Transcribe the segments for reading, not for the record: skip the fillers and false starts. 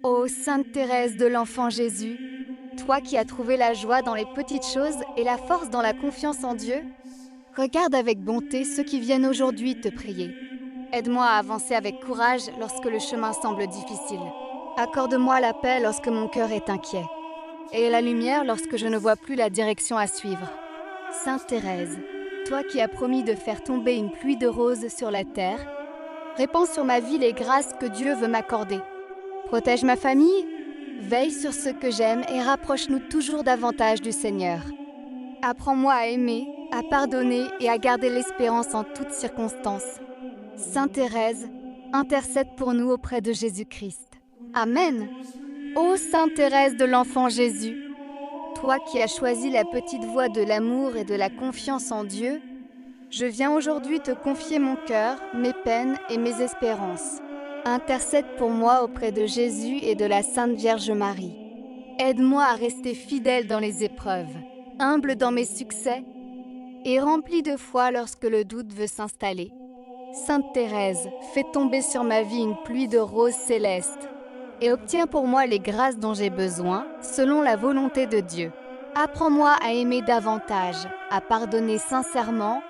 Ô Sainte Thérèse de l'Enfant Jésus, toi qui as trouvé la joie dans les petites choses et la force dans la confiance en Dieu, regarde avec bonté ceux qui viennent aujourd'hui te prier. Aide-moi à avancer avec courage lorsque le chemin semble difficile. Accorde-moi la paix lorsque mon cœur est inquiet, et la lumière lorsque je ne vois plus la direction à suivre. Sainte Thérèse, toi qui as promis de faire tomber une pluie de roses sur la terre, répands sur ma vie les grâces que Dieu veut m'accorder. Protège ma famille, veille sur ce que j'aime et rapproche-nous toujours davantage du Seigneur. Apprends-moi à aimer, à pardonner et à garder l'espérance en toutes circonstances. Sainte Thérèse, intercède pour nous auprès de Jésus-Christ. Amen. Ô Sainte Thérèse de l'Enfant Jésus, toi qui as choisi la petite voie de l'amour et de la confiance en Dieu, je viens aujourd'hui te confier mon cœur, mes peines et mes espérances. Intercède pour moi auprès de Jésus et de la Sainte Vierge Marie. Aide-moi à rester fidèle dans les épreuves, humble dans mes succès et rempli de foi lorsque le doute veut s'installer. Sainte Thérèse, fais tomber sur ma vie une pluie de roses célestes et obtiens pour moi les grâces dont j'ai besoin selon la volonté de Dieu. Apprends-moi à aimer davantage, à pardonner sincèrement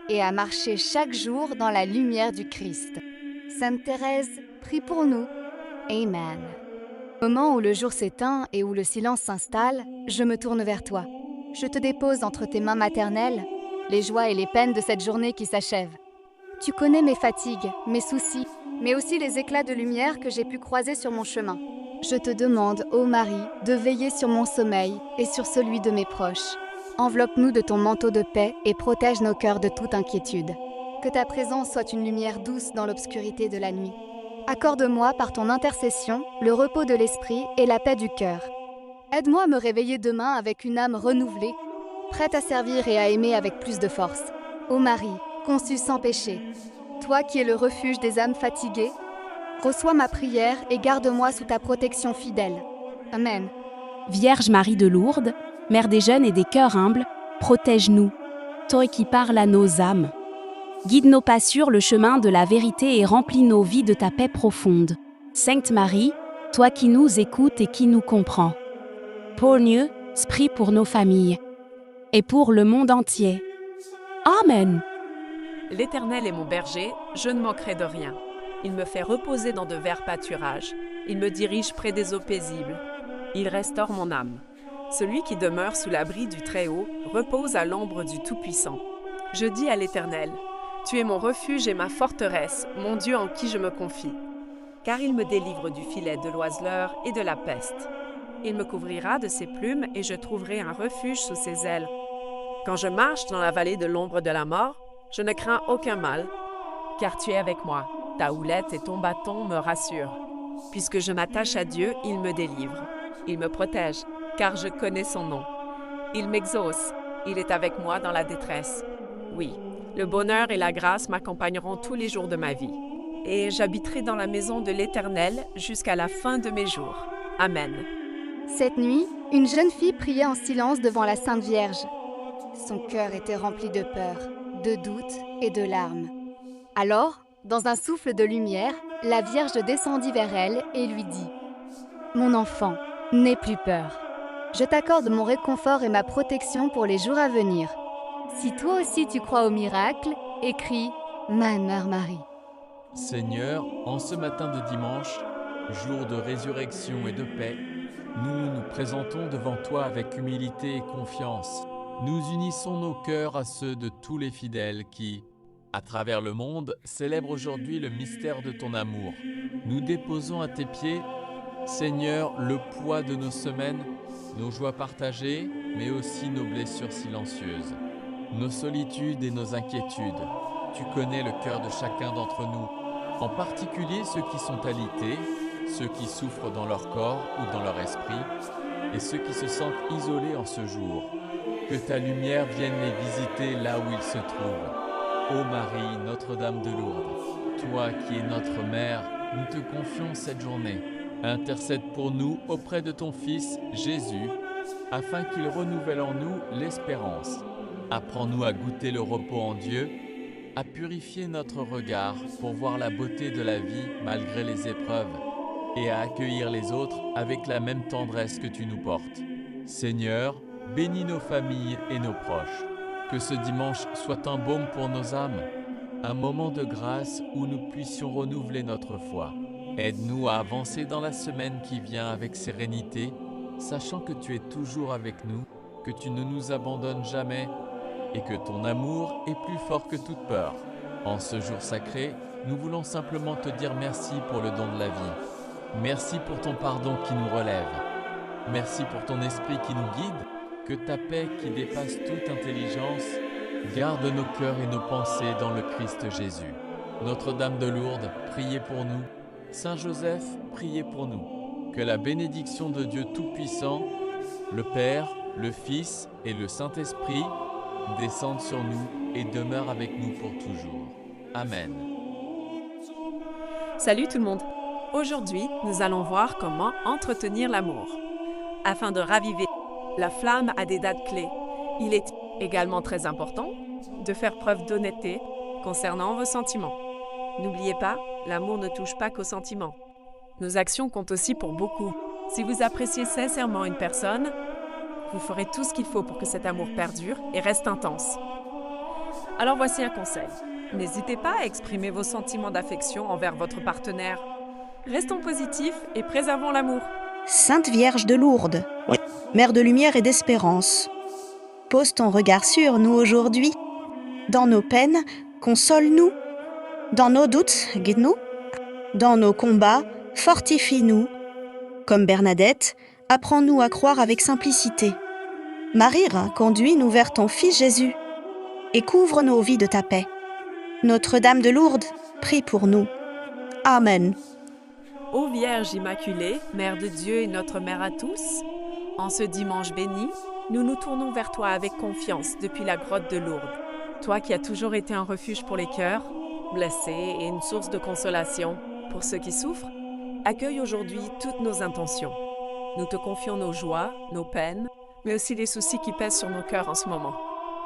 et à marcher chaque jour dans la lumière du Christ. Sainte Thérèse, prie pour nous. Amen. Au moment où le jour s'éteint et où le silence s'installe, je me tourne vers toi. Je te dépose entre tes mains maternelles les joies et les peines de cette journée qui s'achève. Tu connais mes fatigues, mes soucis, mais aussi les éclats de lumière que j'ai pu croiser sur mon chemin. Je te demande, ô Marie, de veiller sur mon sommeil et sur celui de mes proches. Enveloppe-nous de ton manteau de paix et protège nos cœurs de toute inquiétude. Que ta présence soit une lumière douce dans l'obscurité de la nuit. Accorde-moi par ton intercession le repos de l'esprit et la paix du cœur. Aide-moi à me réveiller demain avec une âme renouvelée, prête à servir et à aimer avec plus de force. Ô Marie, conçue sans péché, toi qui es le refuge des âmes fatiguées, reçois ma prière et garde-moi sous ta protection fidèle. Amen. Vierge Marie de Lourdes, Mère des jeunes et des cœurs humbles, protège-nous, toi qui parles à nos âmes. Guide nos pas sur le chemin de la vérité et remplis nos vies de ta paix profonde. Sainte Marie, toi qui nous écoutes et qui nous comprends. Pour nous, prie pour nos familles et pour le monde entier. Amen. L'Éternel est mon berger, je ne manquerai de rien. Il me fait reposer dans de verts pâturages. Il me dirige près des eaux paisibles. Il restaure mon âme. Celui qui demeure sous l'abri du Très-Haut repose à l'ombre du Tout-Puissant. Je dis à l'Éternel, tu es mon refuge et ma forteresse, mon Dieu en qui je me confie. Car il me délivre du filet de l'oiseleur et de la peste. Il me couvrira de ses plumes et je trouverai un refuge sous ses ailes. Quand je marche dans la vallée de l'ombre de la mort, je ne crains aucun mal, car tu es avec moi. Ta houlette et ton bâton me rassurent. Puisque je m'attache à Dieu, il me délivre. Il me protège, car je connais son nom. Il m'exauce, il est avec moi dans la détresse. Oui, le bonheur et la grâce m'accompagneront tous les jours de ma vie. Et j'habiterai dans la maison de l'Éternel jusqu'à la fin de mes jours. Amen. Cette nuit, une jeune fille priait en silence devant la Sainte Vierge. Son cœur était rempli de peur, de doute et de larmes. Alors, dans un souffle de lumière, la Vierge descendit vers elle et lui dit « Mon enfant, n'aie plus peur. Je t'accorde mon réconfort et ma protection pour les jours à venir. Si toi aussi tu crois au miracle, écris « Ma Mère Marie ». Seigneur, en ce matin de dimanche, jour de résurrection et de paix, nous nous présentons devant toi avec humilité et confiance. Nous unissons nos cœurs à ceux de tous les fidèles qui, à travers le monde, célèbrent aujourd'hui le mystère de ton amour. Nous déposons à tes pieds, Seigneur, le poids de nos semaines, nos joies partagées, mais aussi nos blessures silencieuses, nos solitudes et nos inquiétudes. Tu connais le cœur de chacun d'entre nous, en particulier ceux qui sont alités, ceux qui souffrent dans leur corps ou dans leur esprit, et ceux qui se sentent isolés en ce jour. Que ta lumière vienne les visiter là où ils se trouvent. Ô Marie, Notre-Dame de Lourdes, toi qui es notre Mère, nous te confions cette journée. Intercède pour nous auprès de ton Fils, Jésus, afin qu'il renouvelle en nous l'espérance. Apprends-nous à goûter le repos en Dieu, à purifier notre regard pour voir la beauté de la vie malgré les épreuves. et à accueillir les autres avec la même tendresse que tu nous portes. Seigneur, bénis nos familles et nos proches. Que ce dimanche soit un baume pour nos âmes, un moment de grâce où nous puissions renouveler notre foi. Aide-nous à avancer dans la semaine qui vient avec sérénité, sachant que tu es toujours avec nous, que tu ne nous abandonnes jamais et que ton amour est plus fort que toute peur. En ce jour sacré, nous voulons simplement te dire merci pour le don de la vie. Merci pour ton pardon qui nous relève. Merci pour ton esprit qui nous guide. Que ta paix qui dépasse toute intelligence garde nos cœurs et nos pensées dans le Christ Jésus. Notre-Dame de Lourdes, priez pour nous. Saint Joseph, priez pour nous. Que la bénédiction de Dieu Tout-Puissant, le Père, le Fils et le Saint-Esprit descendent sur nous et demeurent avec nous pour toujours. Amen. Salut tout le monde! Aujourd'hui, nous allons voir comment entretenir l'amour. Afin de raviver la flamme à des dates clés, il est également très important de faire preuve d'honnêteté concernant vos sentiments. N'oubliez pas, l'amour ne touche pas qu'aux sentiments. Nos actions comptent aussi pour beaucoup. Si vous appréciez sincèrement une personne, vous ferez tout ce qu'il faut pour que cet amour perdure et reste intense. Alors voici un conseil. N'hésitez pas à exprimer vos sentiments d'affection envers votre partenaire. Restons positifs et préservons l'amour. Sainte Vierge de Lourdes, Mère de lumière et d'espérance, pose ton regard sur nous aujourd'hui. Dans nos peines, console-nous. Dans nos doutes, guide-nous. Dans nos combats, fortifie-nous. Comme Bernadette, apprends-nous à croire avec simplicité. Marie, conduis-nous vers ton Fils Jésus et couvre nos vies de ta paix. Notre-Dame de Lourdes, prie pour nous. Amen. Ô Vierge Immaculée, Mère de Dieu et notre Mère à tous, en ce dimanche béni, nous nous tournons vers toi avec confiance depuis la grotte de Lourdes. Toi qui as toujours été un refuge pour les cœurs, blessés et une source de consolation pour ceux qui souffrent, accueille aujourd'hui toutes nos intentions. Nous te confions nos joies, nos peines, mais aussi les soucis qui pèsent sur nos cœurs en ce moment.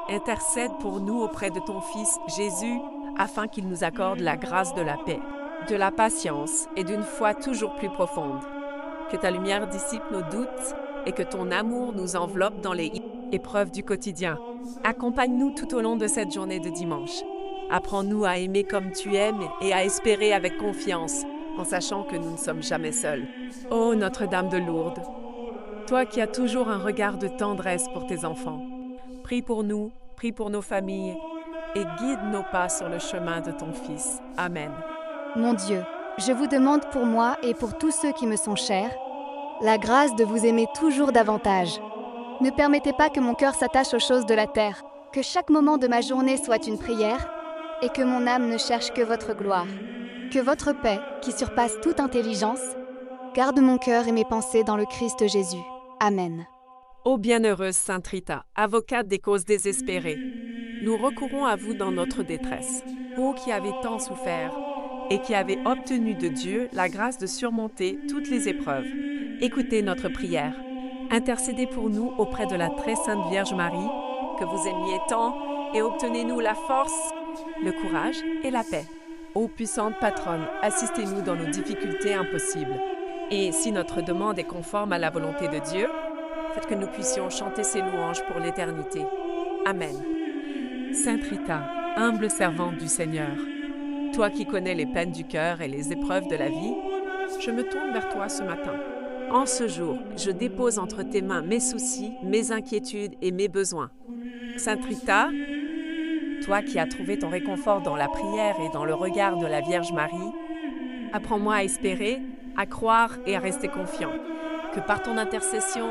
Intercède pour nous auprès de ton Fils Jésus, afin qu'il nous accorde la grâce de la paix, de la patience et d'une foi toujours plus profonde. Que ta lumière dissipe nos doutes et que ton amour nous enveloppe dans les épreuves du quotidien. Accompagne-nous tout au long de cette journée de dimanche. Apprends-nous à aimer comme tu aimes et à espérer avec confiance, en sachant que nous ne sommes jamais seuls. Ô Notre-Dame de Lourdes, toi qui as toujours un regard de tendresse pour tes enfants, prie pour nous, prie pour nos familles et guide nos pas sur le chemin de ton Fils. Amen. Mon Dieu, je vous demande pour moi et pour tous ceux qui me sont chers, la grâce de vous aimer toujours davantage. Ne permettez pas que mon cœur s'attache aux choses de la terre, que chaque moment de ma journée soit une prière, et que mon âme ne cherche que votre gloire. Que votre paix, qui surpasse toute intelligence, garde mon cœur et mes pensées dans le Christ Jésus. Amen. Ô bienheureuse Sainte Rita, avocate des causes désespérées, nous recourons à vous dans notre détresse. Vous qui avez tant souffert et qui avez obtenu de Dieu la grâce de surmonter toutes les épreuves, écoutez notre prière. Intercédez pour nous auprès de la très sainte Vierge Marie, que vous aimiez tant, et obtenez-nous la force, le courage et la paix. Ô puissante patronne, assistez-nous dans nos difficultés impossibles. Et si notre demande est conforme à la volonté de Dieu, faites que nous puissions chanter ses louanges pour l'éternité. Amen. Sainte Rita, humble servante du Seigneur, toi qui connais les peines du cœur et les épreuves de la vie, je me tourne vers toi ce matin. En ce jour, je dépose entre tes mains mes soucis, mes inquiétudes et mes besoins. Sainte Rita, toi qui as trouvé ton réconfort dans la prière et dans le regard de la Vierge Marie, apprends-moi à espérer, à croire et à rester confiant. Que par ton intercession,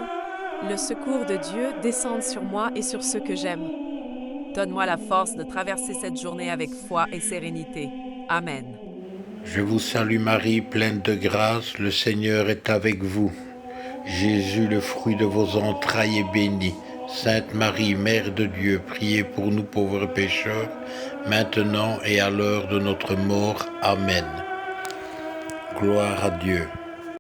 le secours de Dieu descende sur moi et sur ceux que j'aime. Donne-moi la force de traverser cette journée avec foi et sérénité. Amen. Je vous salue Marie, pleine de grâce, le Seigneur est avec vous. Jésus, le fruit de vos entrailles, est béni. Sainte Marie, Mère de Dieu, priez pour nous pauvres pécheurs, maintenant et à l'heure de notre mort. Amen. Gloire à Dieu.